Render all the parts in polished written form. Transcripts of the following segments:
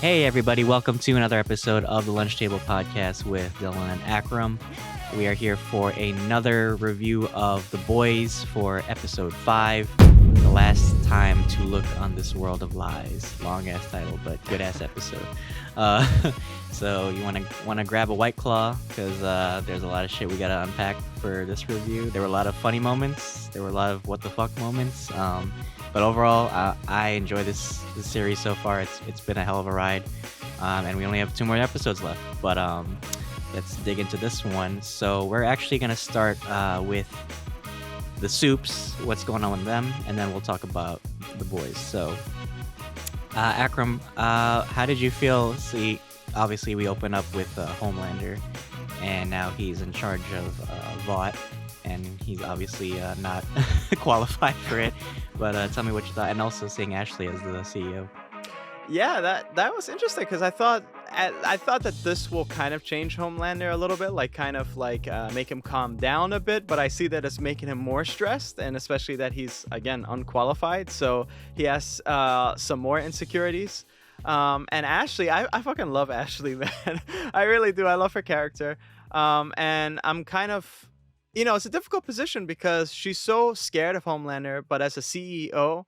Hey, everybody, welcome to another episode of the Lunch Table Podcast with Dylan and Akram. We are here for another review of The Boys for episode 5, The Last Time to Look on This World of Lies. Long ass title, but good ass episode. So you want to grab a White Claw because there's a lot of shit we got to unpack for this review. There were a lot of funny moments. There were a lot of what the fuck moments. But overall, I enjoy this series so far. It's been a hell of a ride, and we only have 2 more episodes left. But let's dig into this one. So we're actually gonna start with the Soups, what's going on with them, and then we'll talk about the boys. So Akram, how did you feel? See, obviously we open up with Homelander, and now he's in charge of Vought. And he's obviously not qualified for it. But tell me what you thought, and also seeing Ashley as the CEO. Yeah, that was interesting because I thought that this will kind of change Homelander a little bit, make him calm down a bit. But I see that it's making him more stressed, and especially that he's again unqualified, so he has some more insecurities. And Ashley, I fucking love Ashley, man. I really do. I love her character. And I'm kind of. It's a difficult position because she's so scared of Homelander, but as a CEO,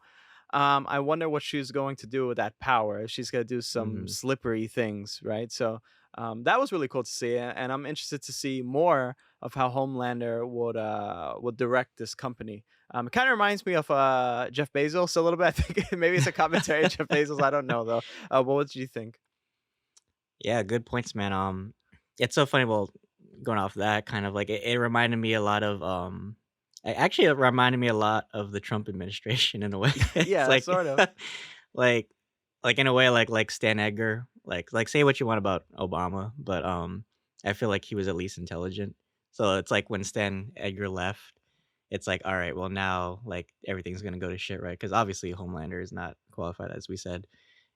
I wonder what she's going to do with that power. If she's going to do some slippery things, right? So that was really cool to see, and I'm interested to see more of how Homelander would direct this company. It kind of reminds me of Jeff Bezos a little bit. I think maybe it's a commentary on Jeff Bezos. I don't know though. What did you think? Yeah, good points, man. It's so funny. Well, going off that, kind of like it reminded me a lot of it reminded me a lot of the Trump administration in a way. It's Yeah, like sort of. like in a way like Stan Edgar, like say what you want about Obama, but I feel like he was at least intelligent. So it's like when Stan Edgar left, it's like, all right, well now like everything's gonna go to shit, right? Because obviously Homelander is not qualified, as we said,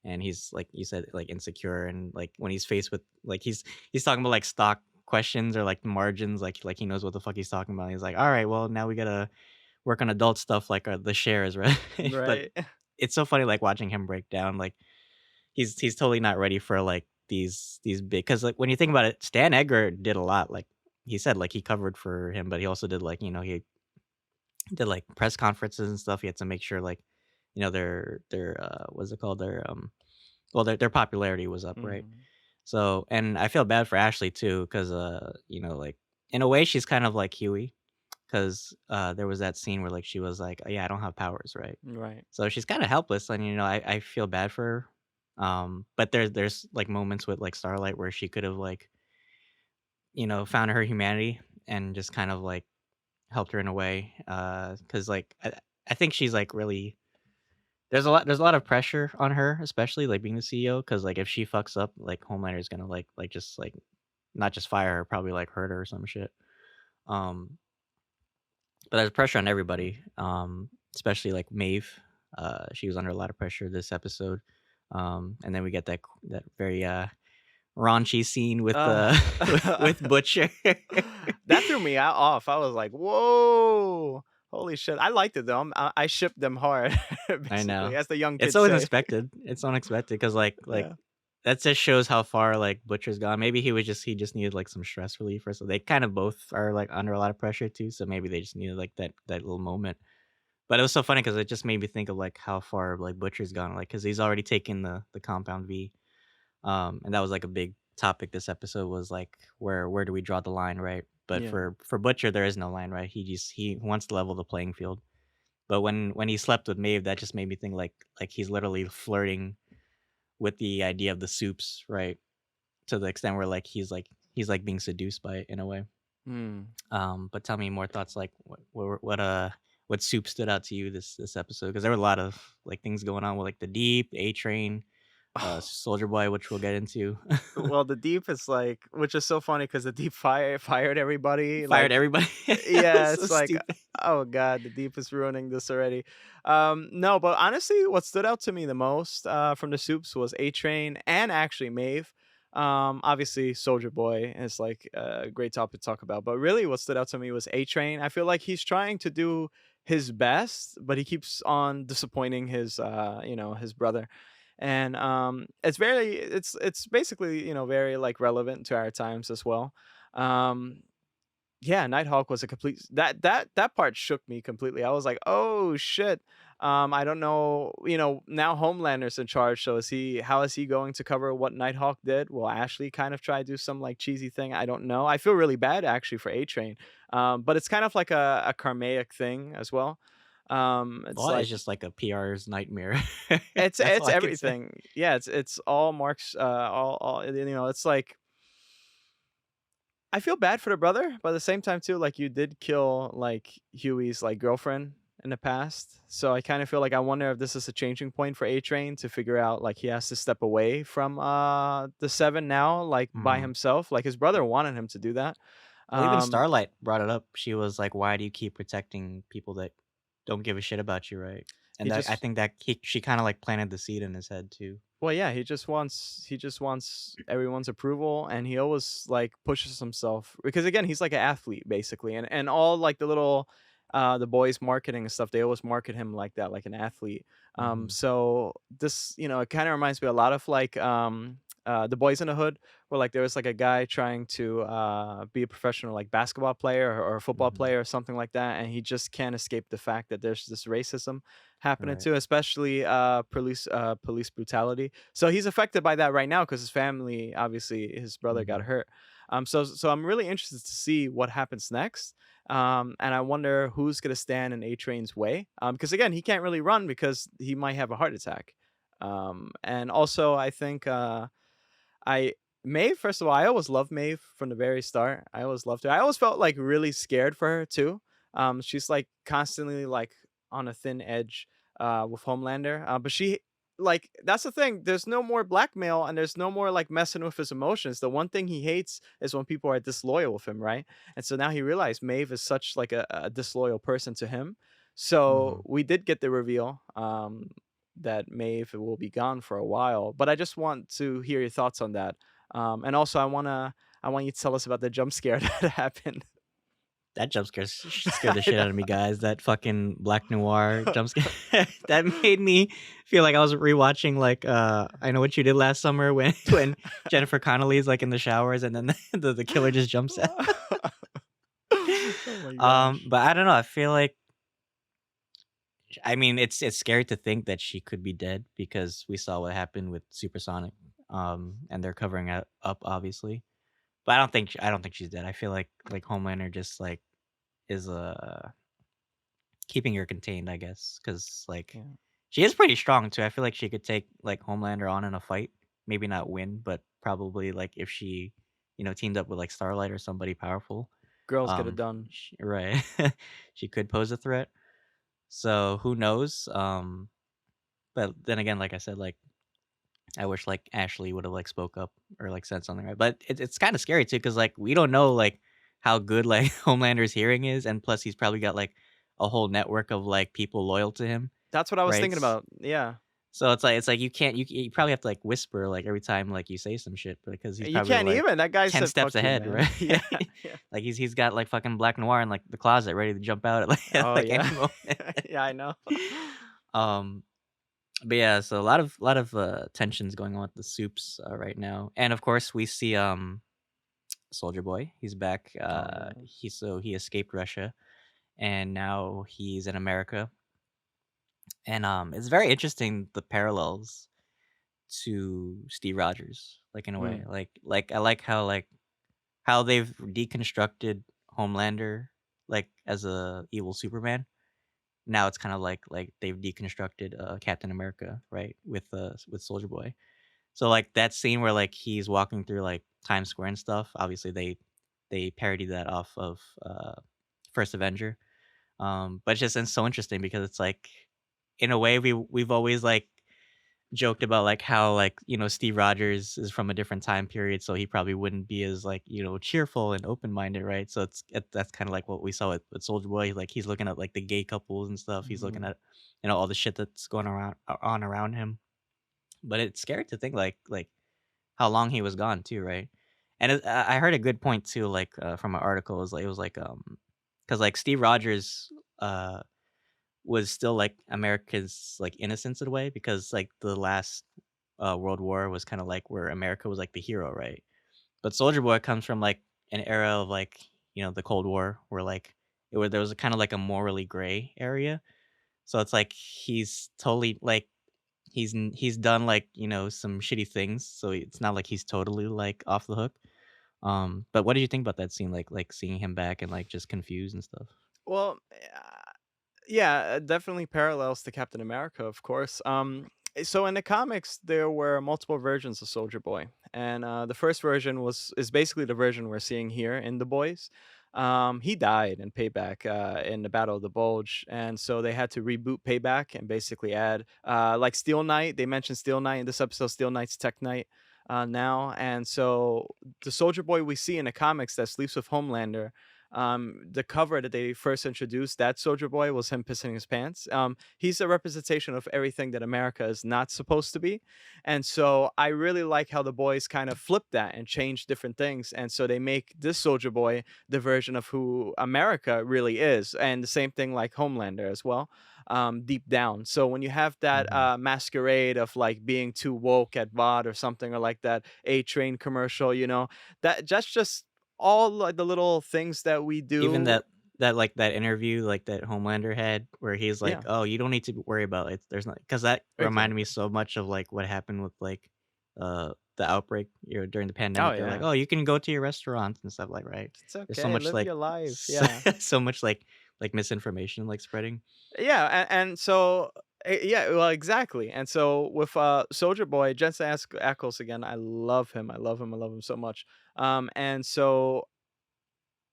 and he's like you said, like insecure, and like when he's faced with like he's talking about like stock questions or like margins, like he knows what the fuck he's talking about. He's like, all right, well now we gotta work on adult stuff like the shares, right? But Right. it's so funny like watching him break down. Like he's totally not ready for like these big, because like when you think about it, Stan Edgar did a lot. Like he said, like he covered for him, but he also did like he did like press conferences and stuff. He had to make sure like their what's it called, their popularity was up, right? Mhm. So, and I feel bad for Ashley too, because like in a way she's kind of like Huey, because there was that scene where like she was like, yeah, I don't have powers, right? Right. So she's kind of helpless, and I feel bad for her. But there's like moments with like Starlight where she could have like found her humanity and just kind of like helped her in a way, because like I think she's like really, there's a lot of pressure on her, especially like being the CEO, because like if she fucks up, like Homelander is gonna like just like not just fire her, probably like hurt her or some shit. Um, but there's pressure on everybody, especially like Maeve. She was under a lot of pressure this episode. And then we get that very raunchy scene with Uh, with Butcher. that threw me off. I was like, "Whoa, holy shit!" I liked it though. I shipped them hard, I know. basically, as the young It's kids so say. unexpected. It's unexpected because like Yeah. that just shows how far like Butcher's gone. Maybe he just needed like some stress relief, or so they kind of both are like under a lot of pressure too. So maybe they just needed like that little moment. But it was so funny because it just made me think of like how far like Butcher's gone, like because he's already taken the Compound V. And that was like a big topic this episode, was like where do we draw the line, right? But Yeah. for Butcher there is no line, right? He wants to level the playing field. But when he slept with Maeve, that just made me think like he's literally flirting with the idea of the Soups, right? To the extent where like he's like being seduced by it in a way. Hmm. But tell me more thoughts, like what Soup stood out to you this episode, because there were a lot of like things going on with like the Deep, A Train, Soldier Boy, which we'll get into. Well, the Deep is like, which is so funny because the Deep fired everybody. Fired Like, everybody. It yeah, was so it's like, stupid. oh god, the Deep is ruining this already. No, but honestly, what stood out to me the most from the Soups was A Train and actually Maeve. Obviously, Soldier Boy is like a great topic to talk about, but really, what stood out to me was A Train. I feel like he's trying to do his best, but he keeps on disappointing his brother. and it's basically very like relevant to our times as well. Um, yeah, Nighthawk was a complete that part shook me completely. I was like, "Oh shit." I don't know, now Homelander's in charge, so how is he going to cover what Nighthawk did? Will Ashley kind of try to do some like cheesy thing? I don't know. I feel really bad actually for A-Train. But it's kind of like a karmaic thing as well. It's Well, it's like just like a PR's nightmare. it's That's all it's I can say. everything. Yeah, it's all Mark's all it's like I feel bad for the brother, but at the same time too, like you did kill like Huey's like girlfriend in the past. So I kind of feel like I wonder if this is a changing point for A Train to figure out like he has to step away from the seven now, like by Mhm. himself. Like his brother wanted him to do that. Well, even Um Starlight brought it up. She was like, "Why do you keep protecting people that don't give a shit about you, right?" he And that I just think that she kinda, like, planted the seed in his head too. Well, yeah, he just wants everyone's approval, and he always like pushes himself because again, he's like an athlete basically, and all like the boys marketing and stuff, they always market him like that, like an athlete. Mhm. So this, it kind of reminds me a lot of like the Boys in the Hood, where like there was like a guy trying to be a professional like basketball player or a football Mhm. player or something like that, and he just can't escape the fact that there's this racism happening Right. too, especially police brutality. So he's affected by that right now because his family, obviously, his brother got Mhm. hurt. So I'm really interested to see what happens next. And I wonder who's gonna stand in A Train's way. Because again, he can't really run because he might have a heart attack. And also, I think I Maeve, first of all, I always loved Maeve from the very start. I always loved her. I always felt like really scared for her too. She's like constantly like on a thin edge with Homelander. But she like that's the thing. There's no more blackmail and there's no more like messing with his emotions. The one thing he hates is when people are disloyal with him, right? And so now he realized Maeve is such like a disloyal person to him. So Mhm. we did get the reveal. That Maeve will be gone for a while. But I just want to hear your thoughts on that. And also, I want you to tell us about the jump scare that happened. That jump scare scared the I shit know. out of me, guys. That fucking Black Noir jump scare that made me feel like I was rewatching like I Know What You Did Last Summer when when Jennifer Connelly is like in the showers and then the killer just jumps out. Oh my gosh. But I don't know. I feel like I mean it's scary to think that she could be dead because we saw what happened with Supersonic. And they're covering it up obviously. But I don't think she's dead. I feel like Homelander just like is keeping her contained, I guess, because like, Yeah. she is pretty strong too. I feel like she could take, like, Homelander on in a fight. Maybe not win, but probably, like, if she, teamed up with, like, Starlight or somebody powerful, Girls get it done. sh right. She could pose a threat. So, who knows? But then again, like I said, like, I wish, like, Ashley would've, like, spoke up or, like, said something, right? But it's kinda scary too, because like, we don't know, like, how good, like, Homelander's hearing is, and plus he's probably got, like, a whole network of, like, people loyal to him. That's what I was Right? thinking about. Yeah. So it's like you can't you probably have to, like, whisper, like, every time, like, you say some shit because he's You probably, can't like, even. That guy 10 said, steps "Fuck you, ahead, man." right? Yeah. Yeah. Like, he's got, like, fucking Black Noir in, like, the closet ready to jump out at, like at, Oh like, any yeah. moment. Yeah, I know. Um, but yeah, so a lot of tensions going on with the Supes, right now, and, of course, we see, Soldier Boy. He's back, Oh yeah. he escaped Russia, and now he's in America, and, it's very interesting the parallels to Steve Rogers, like, in a way. Mm. Like, I like how they've deconstructed Homelander, like, as a evil Superman. Now it's kinda like they've deconstructed, Captain America, right, with Soldier Boy. So, like, that scene where, like, he's walking through, like, Times Square and stuff, obviously, they parodied that off of, First Avenger. But it's so interesting because it's like, in a way, we've always, like, joked about, like, how, like, Steve Rogers is from a different time period, so he probably wouldn't be as, like, cheerful and open-minded, right? So that's kinda like what we saw with Soulja Boy, like, he's looking at, like, the gay couples and stuff, he's looking Mhm. at, all the shit that's going on around him. But it's scary to think, like, how long he was gone too, right? And I heard a good point too, like, from an article, it was like, because like, Steve Rogers, was still, like, America's, like, innocence in a way because, like, the last World War was kind of like where America was like the hero, right? But Soldier Boy comes from like an era of like the Cold War, where like there was kind of like a morally gray area. So it's like he's totally like he's done like some shitty things, so it's not like he's totally like off the hook. But what did you think about that scene, like seeing him back and like just confused and stuff? Well, yeah, definitely parallels to Captain America, of course. So in the comics, there were multiple versions of Soldier Boy, and the first version is basically the version we're seeing here in The Boys. He died in Payback in the Battle of the Bulge, and so they had to reboot Payback and basically add like Steel Knight. They mentioned Steel Knight in this episode. Steel Knight's Tech Knight now, and so the Soldier Boy we see in the comics that sleeps with Homelander, the cover that they first introduced that Soldier Boy was him pissing his pants. He's a representation of everything that America is not supposed to be, and so I really like how the boys kind of flipped that and changed different things, and so they make this Soldier Boy the version of who America really is, and the same thing like Homelander as well. Deep down, so when you have that Mhm. masquerade of like being too woke at VOD or something, or like that A Train commercial, that's just all like the little things that we Even do. that interview, like, that Homelander had where he's like, Yeah, "Oh, you don't need to worry about it, there's not," because that reminded me exactly. so much of, like, what happened with, like, the outbreak, during the Oh, pandemic. They're like, yeah. "Oh, you can go to your restaurants and stuff," like, right? It's There's so okay, much, live like your life, s yeah. so much, like, misinformation, like, spreading. Yeah, and so yeah, well, exactly, and so with, Soldier Boy, Jensen Ackles again, I love him, I love him, I love him so much, and so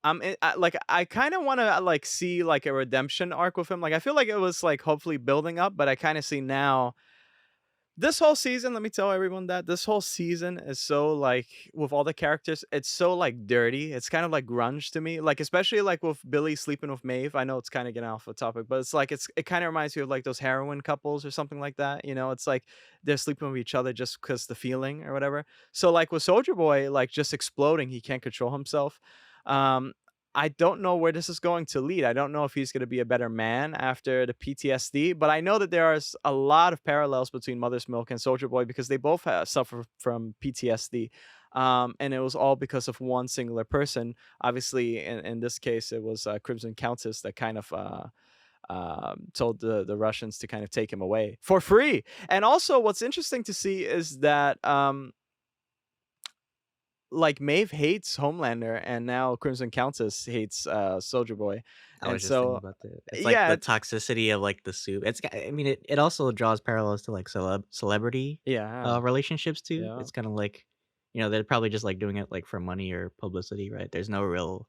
I kinda wanna, like, see, like, a redemption arc with him, like, I feel like it was, like, hopefully building up, but I kinda see now this whole season, let me tell everyone that this whole season is so like with all the characters, it's so like dirty. It's kind of like grunge to me. Like especially like with Billy sleeping with Maeve. I know it's kind of getting off the topic, but it's like it kind of reminds me of like those heroin couples or something like that. It's like they're sleeping with each other just because the feeling or whatever. So like with Soldier Boy, like just exploding, he can't control himself. Um, I don't know where this is going to lead. I don't know if he's going to be a better man after the PTSD, but I know that there is a lot of parallels between Mother's Milk and Soldier Boy because they both suffer from PTSD. And it was all because of one singular person. Obviously, in this case, it was Crimson Countess that kind of told the Russians to kind of take him away for free. And also, what's interesting to see is that like Maeve hates Homelander and now Crimson Countess hates Soldier Boy. I And was just thinking so about that. It's like yeah, the toxicity of, like, the soup. I mean, it also draws parallels to, like, celebrity, yeah, relationships too. yeah. It's kinda like, they're probably just, like, doing it, like, for money or publicity, right? There's no real,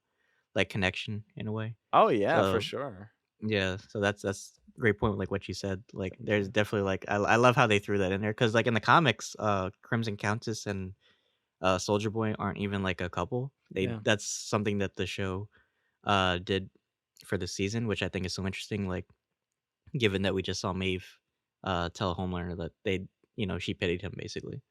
like, connection in a way. Oh yeah, for So, sure. yeah, so that's a great point with, like, what you said. Like, Thank there's you. definitely, like I love how they threw that in there because, like, in the comics, Crimson Countess and, Soldier Boy aren't even, like, a couple. Yeah. That's something that the show, did for the season, which I think is so interesting, like, given that we just saw Maeve, tell Homelander that she pitied him basically.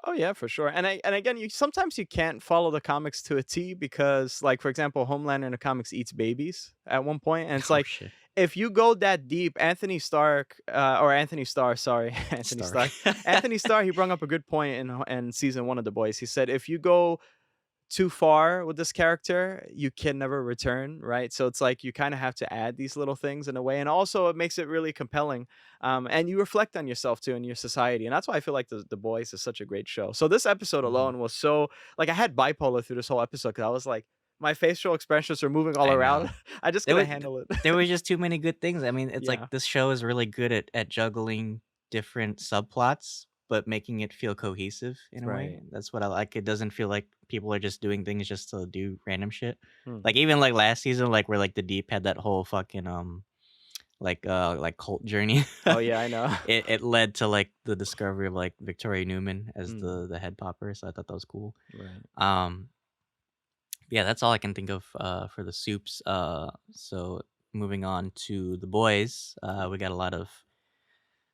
Oh yeah, for sure. And again, you sometimes you can't follow the comics to a T because, like, for example, Homelander in the comics eats babies at one point, and it's Oh, like shit. if you go that deep, Anthony Stark or Anthony Starr, sorry, Anthony Stark. Stark, Anthony Starr, he brought up a good point in season one of The Boys. He said if you go too far with this character, you can never return, right? So it's like you kind of have to add these little things in a way, and also it makes it really compelling. And you reflect on yourself too and your society, and that's why I feel like the Boys is such a great show. So this episode Mhm. alone was so like I had bipolar through this whole episode because I was like my facial expressions were moving all I around. know. I just There couldn't was handle it. there was just too many good things. I mean, it's like Yeah, this show is really good at juggling different subplots, but making it feel cohesive in a way. right. That's what I like. It doesn't feel like people are just doing things just to do random shit. Hmm. Like even like last season, like where like the Deep had that whole fucking like cult journey. Oh yeah, I know. It led to like the discovery of like Victoria Newman as Hmm. the head popper. So I thought that was cool. Right. Um, yeah, that's all I can think of for the soups. So moving on to the boys, we got a lot of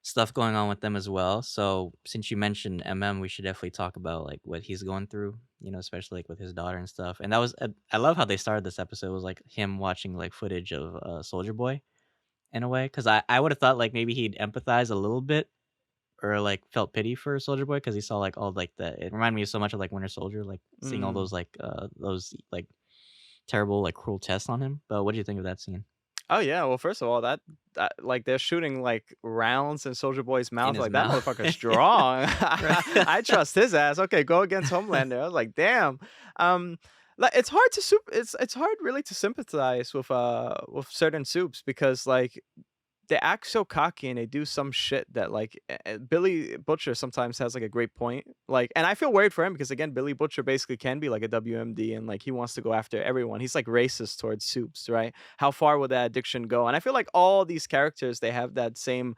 stuff going on with them as well. So since you mentioned MM, we should definitely talk about like what he's going through. Especially like with his daughter and stuff. And that was I love how they started this episode. It was like him watching like footage of Soldier Boy in a way, because I would have thought like maybe he'd empathize a little bit or like felt pity for Soldier Boy because he saw like all like the it reminded me so much of like Winter Soldier, like seeing all Mm. those like terrible like cruel tests on him. But what do you think of that scene Oh yeah, well, first of all, that like they're shooting like rounds in Soldier Boy's in mouth. his Like that mouth? motherfucker's strong. Right. I trust his ass. Okay, go against Homelander. I was like, damn. Like it's hard to it's hard really to sympathize with certain soups because like they act so cocky and they do some shit that like Billy Butcher sometimes has like a great point. Like, and I feel worried for him because again, Billy Butcher basically can be like a WMD and like he wants to go after everyone. He's like racist towards soups, right? How far would that addiction go? And I feel like all these characters they have that same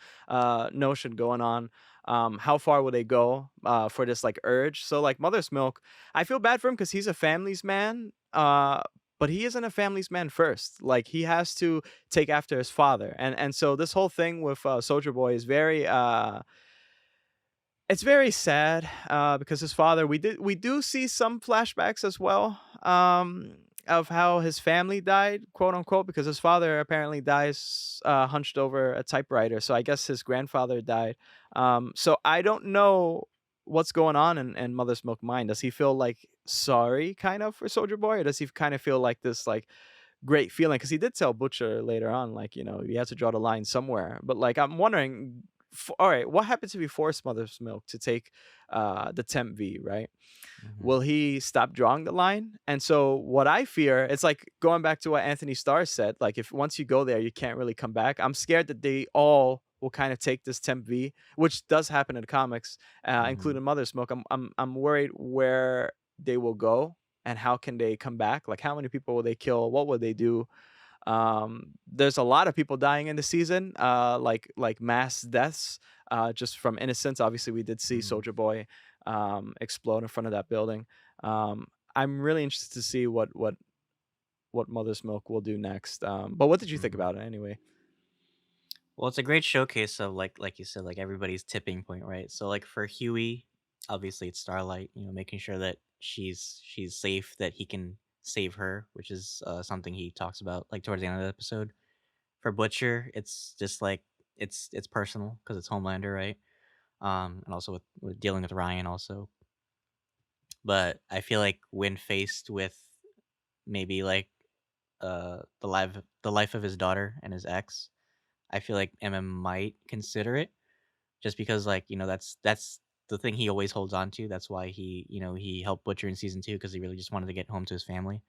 notion going on. How far will they go for this like urge? So like Mother's Milk, I feel bad for him because he's a family's man. But he isn't a family's man first. Like he has to take after his father. And so this whole thing with Soldier Boy is very it's very sad because his father we do see some flashbacks as well of how his family died, quote unquote, because his father apparently dies hunched over a typewriter. So I guess his grandfather died. So I don't know what's going on in Mother's Milk mind. Does he feel like sorry kind of for Soldier Boy, or does he kind of feel like this like great feeling? Because he did tell Butcher later on, like, you know, you have to draw the line somewhere. But like, I'm wondering, all right, what happens if he forced Mother's Milk to take the Temp V, right? Mhm. Will he stop drawing the line? And so what I fear, it's like going back to what Anthony Starr said, like if once you go there, you can't really come back. I'm scared that they all will kind of take this Temp V, which does happen in the comics, Mhm. including Mother's Milk. I'm worried where they will go and how can they come back? Like how many people will they kill? What will they do? There's a lot of people dying in the season, like mass deaths, just from innocence. Obviously, we did see Mhm. Soldier Boy explode in front of that building. I'm really interested to see what Mother's Milk will do next. But what did you think Mhm. about it anyway? Well, it's a great showcase of like you said, like everybody's tipping point, right? So like for Huey, obviously it's Starlight, making sure that she's safe, that he can save her, which is something he talks about like towards the end of the episode. For Butcher, it's just like it's personal because it's Homelander, right? And also with dealing with Ryan also. But I feel like when faced with maybe like the life of his daughter and his ex, I feel like MM might consider it just because like that's the thing he always holds on to. That's why he helped Butcher in season 2 because he really just wanted to get home to his family.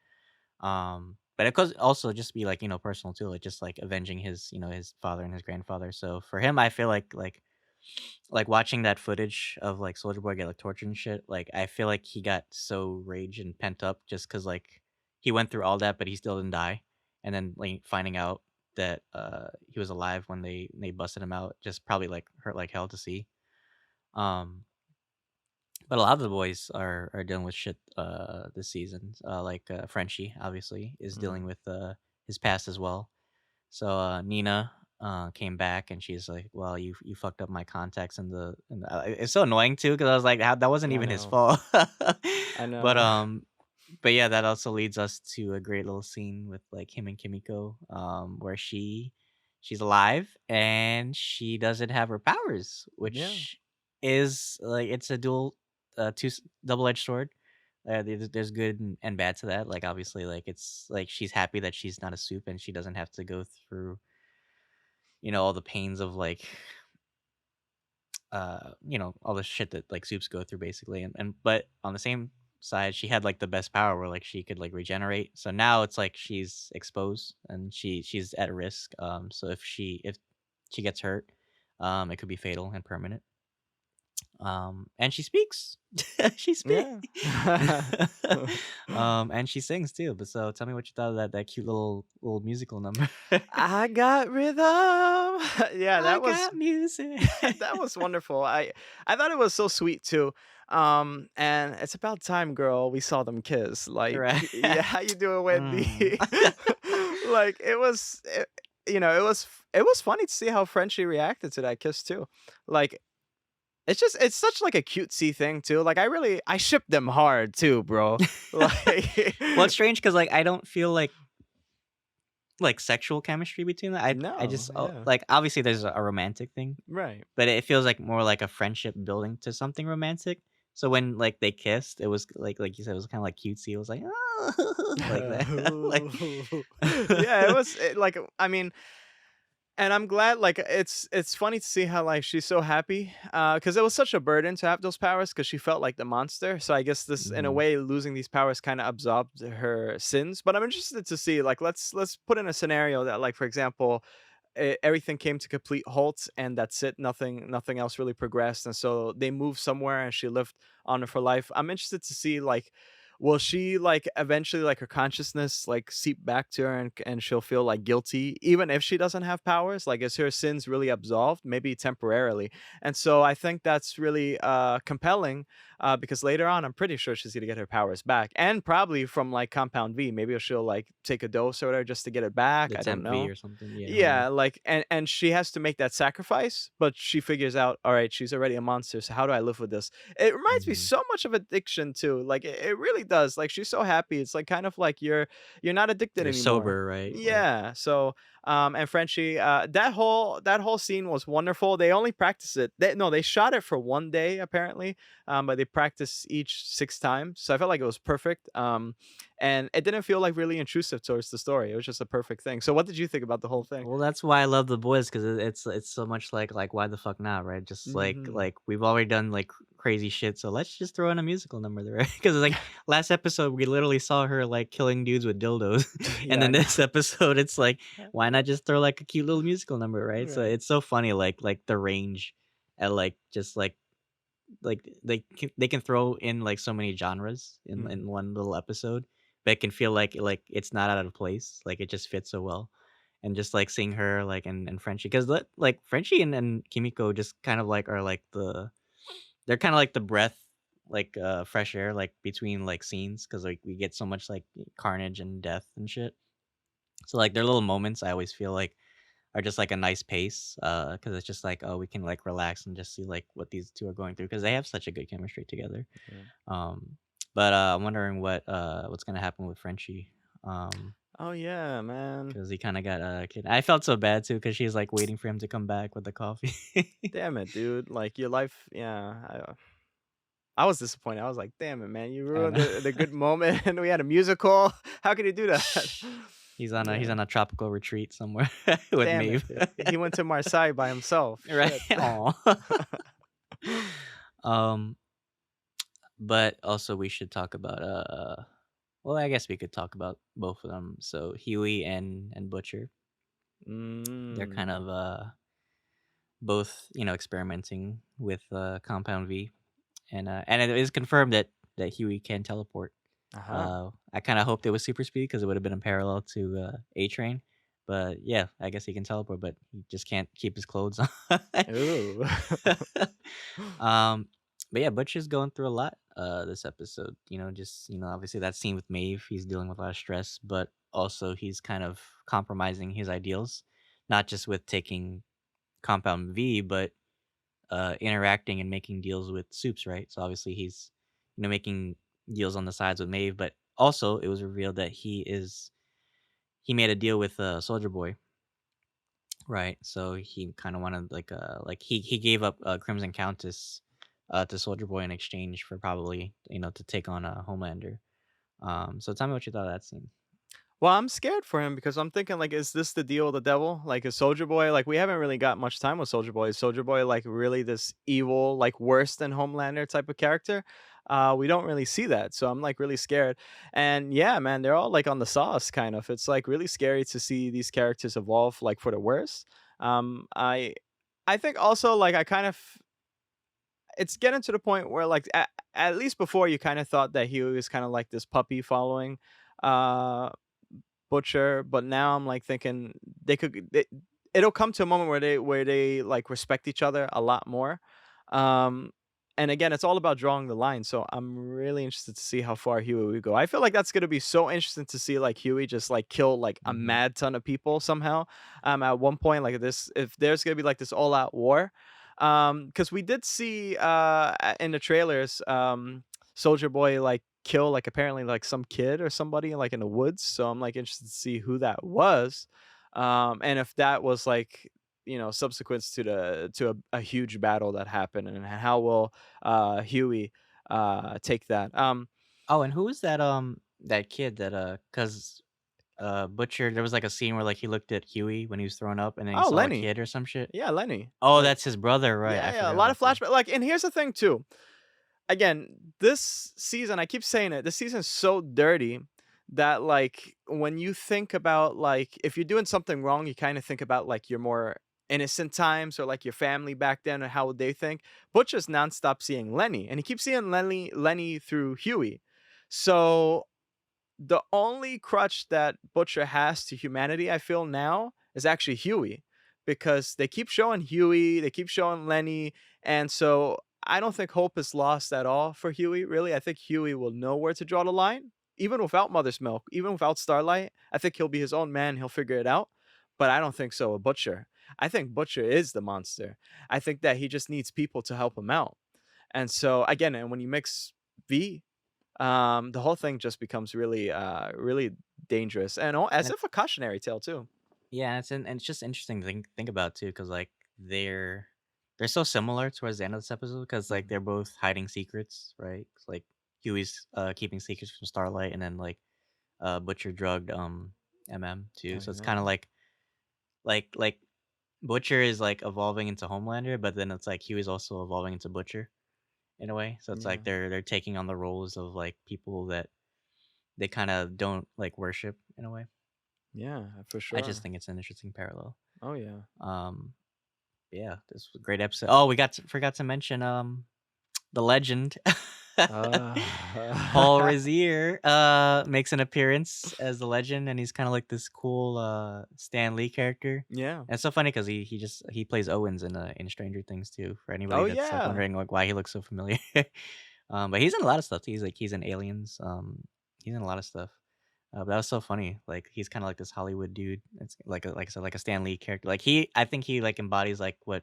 But it could also just be like personal too, like just like avenging his father and his grandfather. So for him, I feel like watching that footage of like Soldier Boy get like tortured and shit. Like I feel like he got so rage and pent up just because like he went through all that, but he still didn't die. And then like finding out that he was alive when they busted him out just probably like hurt like hell to see. Um, but a lot of the boys are dealing with shit this season. Like Frenchie obviously is dealing Mm. with his past as well. So Nina came back and she's like, "Well, you fucked up my contacts it's so annoying too because I was like, that wasn't I even his know, fault." I but know. um, but yeah, that also leads us to a great little scene with like him and Kimiko, where she's alive and she doesn't have her powers, Yeah. which is like it's a double-edged sword. There's good and bad to that. Like obviously, like it's like she's happy that she's not a soup and she doesn't have to go through all the pains of like all the shit that like soups go through basically. And but on the same side, she had like the best power where like she could like regenerate. So now it's like she's exposed and she's at risk. So if she gets hurt, it could be fatal and permanent. And she speaks. She speaks. Yeah. And she sings too. But so tell me what you thought of that cute little musical number. I got rhythm. Yeah, I that was got music. that was wonderful. I thought it was so sweet too. And it's about time, girl. We saw them kiss. Like, Right. yeah, how you doing, Mm. Wendy? Like, it was funny to see how Frenchie reacted to that kiss too. Like, it's such like a cutesy thing too. Like, I ship them hard too, bro. Like, Well, it's strange because like I don't feel like like sexual chemistry between them. I No, just yeah, like obviously there's a romantic thing, right. but it feels like more like a friendship building to something romantic. So when like they kissed, it was like you said, it was kind of like cutesy. It was like like that, like Yeah, like I mean, and I'm glad, like, it's funny to see how, like, she's so happy, because it was such a burden to have those powers, because she felt like the monster, so I guess this in a Mhm. way, losing these powers kinda absorbed her sins, but I'm interested to see, like, let's put in a scenario that, like, for example, everything came to complete halt and that's it, nothing else really progressed, and so they moved somewhere and she lived on for life. I'm interested to see, like, will she, like, eventually, like, her consciousness, like, seep back to her, and she'll feel, like, guilty even if she doesn't have powers? Like, is her sins really absolved? Maybe temporarily. And so I think that's really compelling, because later on I'm pretty sure she's gonna get her powers back, and probably from, like, Compound V. Maybe she'll, like, take a dose or whatever just to get it back, The I don't temp V know. or something. Yeah. Yeah, like, and she has to make that sacrifice, but she figures out, all right, she's already a monster, so how do I live with this? It reminds me Mhm. so much of addiction too. Like, it really does. Like, she's so happy. It's like kind of like you're not addicted You're anymore. sober, right? Like, Yeah. So and Frenchie, that whole scene was wonderful. They only practiced it. They shot it for 1 day apparently, but they practiced each 6 times. So I felt like it was perfect. And it didn't feel like really intrusive towards the story. It was just a perfect thing. So what did you think about the whole thing? well, that's why I love The Boys 'cause it's so much like, why the fuck not, right? Just Mhm. like we've already done, like, crazy shit, so let's just throw in a musical number there, right? 'Cause, like, last episode, we literally saw her, like, killing dudes with dildos, and Yeah, I then know. this episode, it's like, why not just throw, like, a cute little musical number, right? So Right. it's so funny, like, the range and, like, just, like, they can throw in, like, so many genres in Mhm. one little episode, but it can feel like it's not out of place, like, it just fits so well. And just, like, seeing her, like, and Frenchie 'cause like, Frenchie and Kimiko just kind of, like, are, like, they're kinda like the breath, like, fresh air, like, between, like, scenes, cause like, we get so much, like, carnage and death and shit. So, like, their little moments, I always feel like are just like a nice pace, cause it's just like, oh, we can, like, relax and just see, like, what these 2 are going through, cause they have such a good chemistry together. Yeah. Um, but, I'm wondering what's gonna happen with Frenchie, Oh yeah, man. cause he kinda got, kid I felt so bad too, cause she's, like, waiting for him to come back with the coffee. Damn it, dude. Like, your life, yeah. I was disappointed. I was like, damn it, man. You I ruined know. the good moment and we had a musical. How could you do that? He's Yeah. on a tropical retreat somewhere with Damn it, Maeve. dude. He went to Marseille by himself. Right? Shit. Aw. Um, but also we should talk about, well, I guess we could talk about both of them. So Huey and Butcher, they're kind Mm. of, both, experimenting with, Compound V, and it is confirmed that Huey can teleport. Uh-huh. I kinda hoped it was super speed because it would've been in parallel to, A-Train, but yeah, I guess he can teleport, but he just can't keep his clothes on. Ooh. Um, but yeah, Butcher's going through a lot, this episode, just, obviously that scene with Maeve, he's dealing with a lot of stress, but also he's kind of compromising his ideals, not just with taking Compound V, but, interacting and making deals with Soups, right? So obviously he's, making deals on the sides with Maeve, but also it was revealed that he made a deal with Soldier Boy, right? So he kind of wanted like he gave up Crimson Countess to Soldier Boy in exchange for probably to take on a Homelander. So tell me what you thought of that scene. Well, I'm scared for him because I'm thinking, like, is this the deal with the devil? Like, is Soldier Boy, like, we haven't really got much time with Soldier Boy. Is Soldier Boy, like, really this evil, like, worse than Homelander type of character? We don't really see that. So I'm, like, really scared. And yeah, man, they're all, like, on the sauce, kind of. It's, like, really scary to see these characters evolve, like, for the worse. Um, I. I think also, like, I kind of, it's getting to the point where, like, at least before, you kind of thought that he was kind of like this puppy following uh Butcher, but now I'm, like, thinking it'll come to a moment where they, like, respect each other a lot more. Um, and again, it's all about drawing the line, so I'm really interested to see how far Huey will go. I feel like that's gonna be so interesting to see, like, Huey just, like, kill, like, a Hmm. mad ton of people somehow. At one point, like, this if there's gonna be, like, this all out war. Because we did see, in the trailers, Soldier Boy, like, kill like apparently like some kid or somebody like in the woods. So I'm like interested to see who that was, and if that was like subsequent to a huge battle that happened, and how will Huey take that. Oh, and who was that kid that cuz Butcher, there was like a scene where like he looked at Huey when he was throwing up and then he Oh, saw a Lenny. kid or some shit. Yeah, Lenny. Oh, Like, that's his brother, right? I yeah, a forgot lot of about that. flashback. Like, and here's the thing too. Again, this season, I keep saying it. This season's so dirty that like when you think about like if you're doing something wrong, you kind of think about like your more innocent times or like your family back then and how would they think. Butcher's nonstop seeing Lenny, and he keeps seeing Lenny through Huey. So the only crutch that Butcher has to humanity, I feel now, is actually Huey, because they keep showing Huey, they keep showing Lenny, and so I don't think hope is lost at all for Huey. Really, I think Huey will know where to draw the line, even without Mother's Milk, even without Starlight. I think he'll be his own man. He'll figure it out. But I don't think so with Butcher. I think Butcher is the monster. I think that he just needs people to help him out. And so again, and when you mix V, the whole thing just becomes really, really dangerous, and And as it, if a cautionary tale too. yeah, and it's just interesting to think about too cuz like they're so similar towards the end of this episode cuz like Mhm. they're both hiding secrets, right? 'Cause, like Huey's keeping secrets from Starlight and then like Butcher drugged too. I So it's kind of know. like Butcher is like evolving into Homelander, but then it's like Huey's also evolving into Butcher in a way. So it's Yeah, like they're taking on the roles of like people that they kind of don't like worship in a way. yeah, for I just sure. think it's an interesting parallel. Oh yeah. Um, yeah, this was a great episode. Oh, forgot to mention the legend. Paul Uh, Rosier makes an appearance as the legend, and he's kind of like this cool Stan Lee character. yeah. And it's so funny because he plays Owens in Stranger Things too. For anybody Oh that's like yeah. wondering like why he looks so familiar, but he's in a lot of stuff. He's in Aliens. He's in a lot of stuff. But that was so funny. Like he's kind of like this Hollywood dude. It's like I said, like a Stan Lee character. Like I think he like embodies like what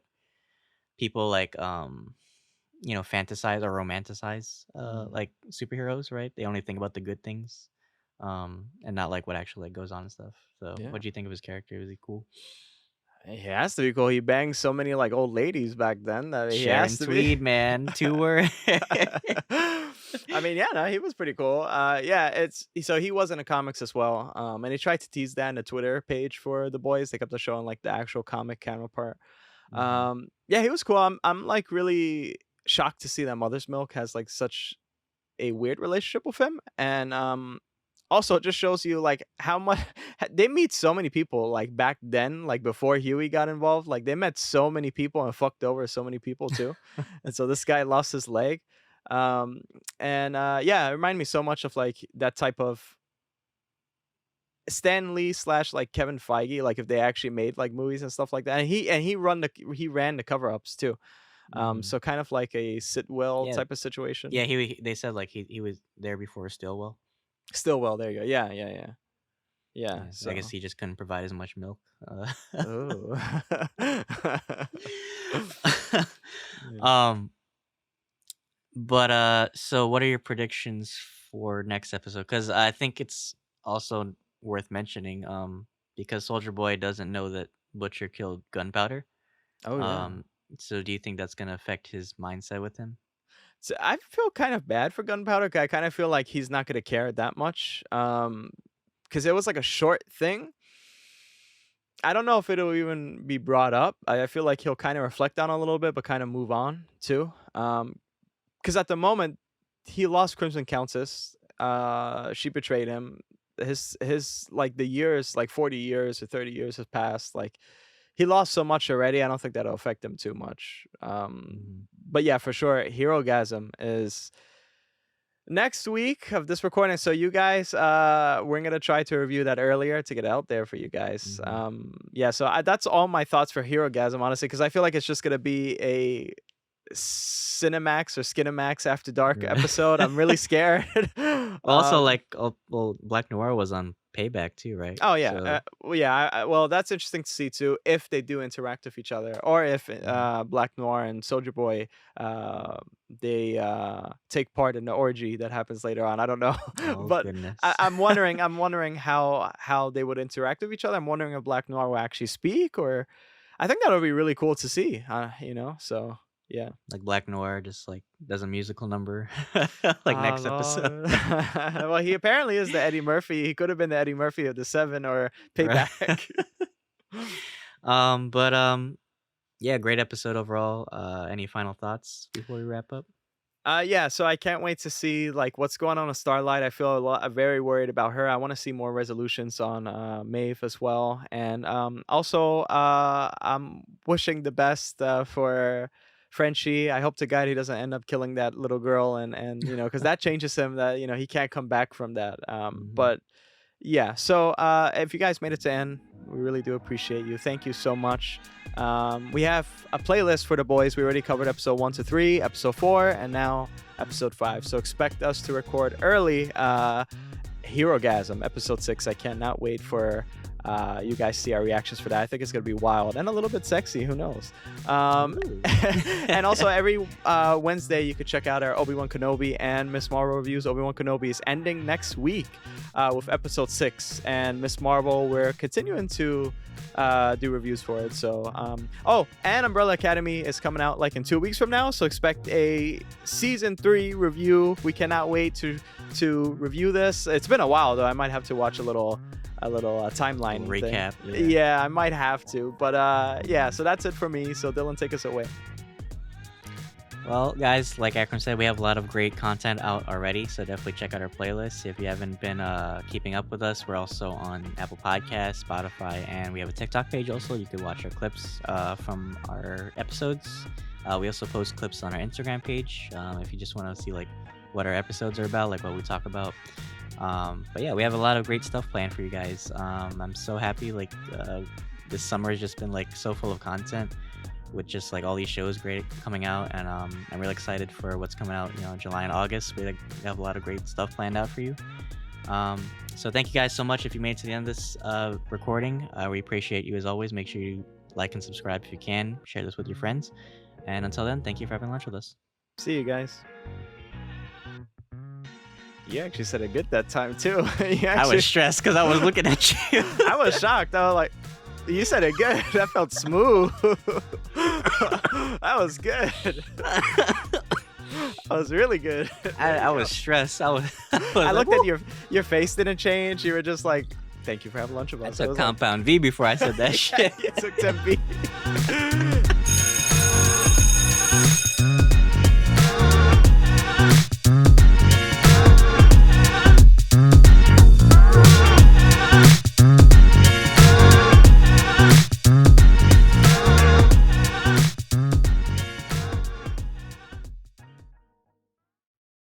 people like fantasize or romanticize Mhm. like superheroes, right? They only think about the good things, and not like what actually like goes on and stuff. So, Yeah. what do you think of his character? Was he cool? He has to be cool. He banged so many like old ladies back then that he has Sharon to be. Tweed, man, two word. I mean, yeah, no, he was pretty cool. Yeah, so he was in the comics as well. And he tried to tease that in the Twitter page for the boys. They kept on showing like the actual comic counterpart. Mhm. Yeah, he was cool. I'm like really shocked to see that Mother's Milk has like such a weird relationship with him, and also it just shows you like how much they meet so many people like back then, like before Huey got involved. Like they met so many people and fucked over so many people too, and so this guy lost his leg, um, and yeah, it reminded me so much of like that type of Stan Lee slash like Kevin Feige, like if they actually made like movies and stuff like that. And he ran the cover ups too. Mhm. So kind of like a Sitwell Yeah, type of situation. yeah. They said like he was there before Stillwell. Stillwell, there you go. Yeah, yeah, yeah. Yeah, Yeah, so I guess so he just couldn't provide as much milk. oh. Yeah. um, but so what are your predictions for next episode? Because I think it's also worth mentioning, because Soldier Boy doesn't know that Butcher killed Gunpowder. Oh, yeah. Um, so do you think that's gonna affect his mindset with him? So I feel kind of bad for Gunpowder. I kind of feel like he's not gonna care that much, because it was like a short thing. I don't know if it'll even be brought up. I feel like he'll kind of reflect on it a little bit, but kind of move on too. Because at the moment, he lost Crimson Countess. She betrayed him. His like the years, like 40 years or 30 years has passed. Like he lost so much already. I don't think that'll affect him too much. Mhm. But yeah, for sure, Hero Gasm is next week of this recording. So you guys, we're gonna try to review that earlier to get it out there for you guys. Mhm. Yeah, so that's all my thoughts for Hero Gasm, honestly, because I feel like it's just gonna be a Cinemax or Skinemax After Dark Right. episode. I'm really scared. Also, like, well, Black Noir was on payback too, right? Oh yeah, So well, yeah. Well, that's interesting to see too if they do interact with each other, or if mhm. Black Noir and Soldier Boy uh, they take part in the orgy that happens later on. I don't know, Oh but goodness. I'm wondering. I'm wondering how they would interact with each other. I'm wondering if Black Noir will actually speak, or I think that would be really cool to see. So yeah. Like Black Noir just like does a musical number like Ah, next episode. Lord. Well, he apparently is the Eddie Murphy. He could have been the Eddie Murphy of the Seven or Right. Payback. But yeah, great episode overall. Any final thoughts before we wrap up? Yeah, so I can't wait to see like what's going on with Starlight. I feel very worried about her. I want to see more resolutions on Maeve as well, and also I'm wishing the best for Frenchie. I hope to God he doesn't end up killing that little girl, and because that changes him. That he can't come back from that. Hmm. But yeah, so if you guys made it to end, we really do appreciate you. Thank you so much. We have a playlist for the boys. We already covered episode 1 to 3, episode 4, and now episode 5. So expect us to record early. Herogasm, episode 6. I cannot wait for you guys to see our reactions for that. I think it's going to be wild and a little bit sexy. Who knows? Ooh. And also, every Wednesday, you could check out our Obi-Wan Kenobi and Miss Marvel reviews. Obi-Wan Kenobi is ending next week with episode 6. And Miss Marvel, we're continuing to do reviews for it. So, and Umbrella Academy is coming out like in 2 weeks from now. So expect a season 3 review. We cannot wait to review this. It's been a while though. I might have to watch a little timeline Recap. thing. Yeah, I might have to. But yeah, so that's it for me. So Dylan, take us away. Well, guys, like Akram said, we have a lot of great content out already, so definitely check out our playlist. If you haven't been keeping up with us, we're also on Apple Podcasts, Spotify, and we have a TikTok page also. You can watch our clips from our episodes. We also post clips on our Instagram page if you just want to see like what our episodes are about, like what we talk about. But yeah, we have a lot of great stuff planned for you guys. I'm so happy. Like this summer has just been like so full of content, with just like all these shows great coming out, and I'm really excited for what's coming out July and August. We have a lot of great stuff planned out for you. So thank you guys so much if you made it to the end of this recording. We appreciate you as always. Make sure you like and subscribe if you can. Share this with your friends, and until then, thank you for having lunch with us. See you guys. You actually said it good that time too. I was stressed because I was looking at you. I was shocked. I was like, you said it good. That felt smooth. That was good. That was really good. I was stressed. I I looked at your face didn't change. You were just like, thank you for having lunch with us. I took compound V before I said that shit. You took 10 B.